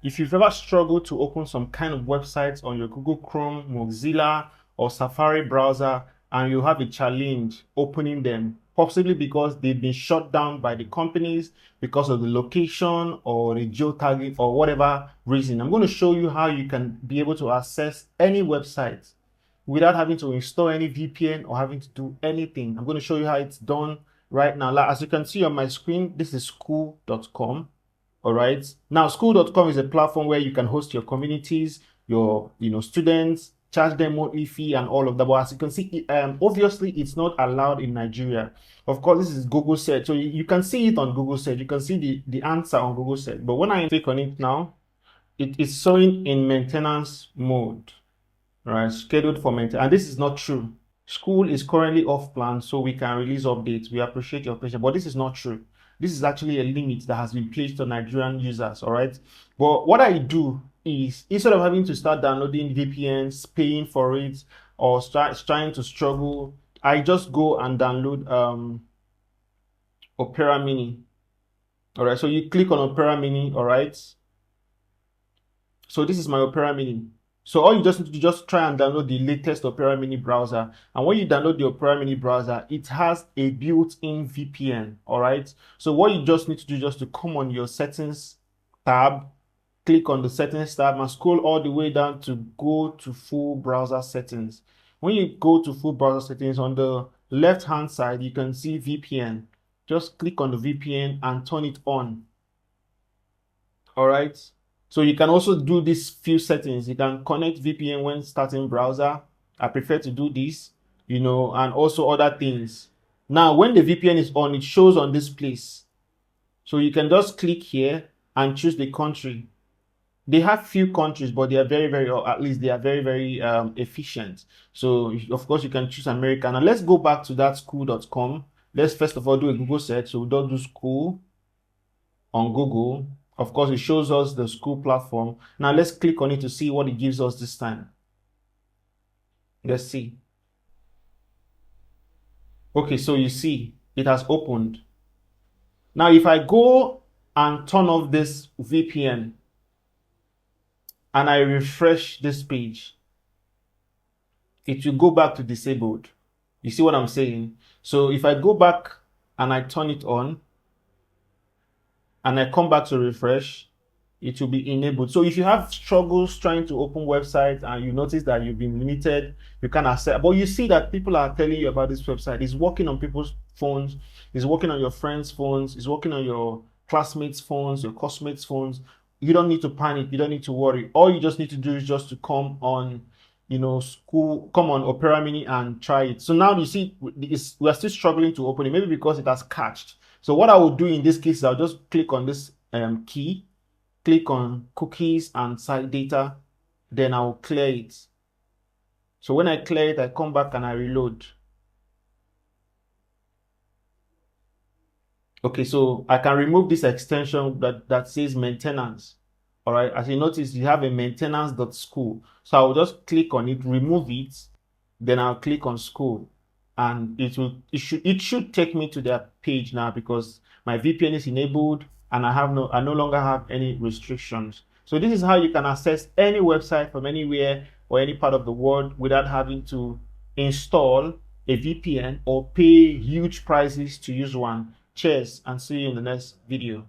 If you've ever struggled to open some kind of websites on your Google Chrome, Mozilla, or Safari browser, and you have a challenge opening them, possibly because they've been shut down by the companies because of the location or the geotagging or whatever reason, I'm going to show you how you can be able to access any website without having to install any VPN or having to do anything. I'm going to show you how it's done right now. Like, as you can see on my screen, this is school.com. All right. Now, school.com is a platform where you can host your communities, your students, charge them monthly fee and all of that. But as you can see, obviously it's not allowed in Nigeria. Of course, this is Google search, so you can see it on Google search. You can see the answer on Google search. But when I click on it now, it is showing in maintenance mode, right? Scheduled for maintenance, and this is not true. School is currently off plan, so we can release updates. We appreciate your patience, but this is not true. This is actually a limit that has been placed on Nigerian users, all right? But what I do is, instead of having to start downloading VPNs, paying for it, or trying to struggle, I just go and download Opera Mini. All right, so you click on Opera Mini, all right? So this is my Opera Mini. So all you just need to just try and download the latest Opera Mini browser. And when you download the Opera Mini browser, it has a built-in VPN, all right? So what you just need to do is just to come on your settings tab, click on the settings tab and scroll all the way down to go to full browser settings. When you go to full browser settings, on the left-hand side, you can see VPN. Just click on the VPN and turn it on, all right? So you can also do these few settings. You can connect VPN when starting browser. I prefer to do this, and also other things. Now, when the VPN is on, it shows on this place. So you can just click here and choose the country. They have few countries, but they are very, or at least they are very efficient. So of course you can choose America. Now let's go back to that school.com. Let's first of all do a Google search. So we don't do school on Google. Of course, it shows us the school platform. Now let's click on it to see what it gives us this time. Let's see. Okay, so you see it has opened. Now if I go and turn off this VPN and I refresh this page, it will go back to disabled. You see what I'm saying? So if I go back and I turn it on, and I come back to refresh, it will be enabled. So if you have struggles trying to open websites and you notice that you've been limited, you can access, but you see that people are telling you about this website. It's working on people's phones, it's working on your friends' phones, it's working on your classmates' phones, your classmates' phones. You don't need to panic, you don't need to worry. All you just need to do is just to come on, come on Opera Mini and try it. So now you see, we are still struggling to open it, maybe because it has cached. So what I will do in this case is I'll just click on this key, click on cookies and site data, then I'll clear it. So when I clear it, I come back and I reload. Okay, so I can remove this extension that says maintenance. All right, as you notice, you have a maintenance.school. So I'll just click on it, remove it, then I'll click on school. And it should take me to their page now because my VPN is enabled and I no longer have any restrictions. So this is how you can access any website from anywhere or any part of the world without having to install a VPN or pay huge prices to use one. Cheers and see you in the next video.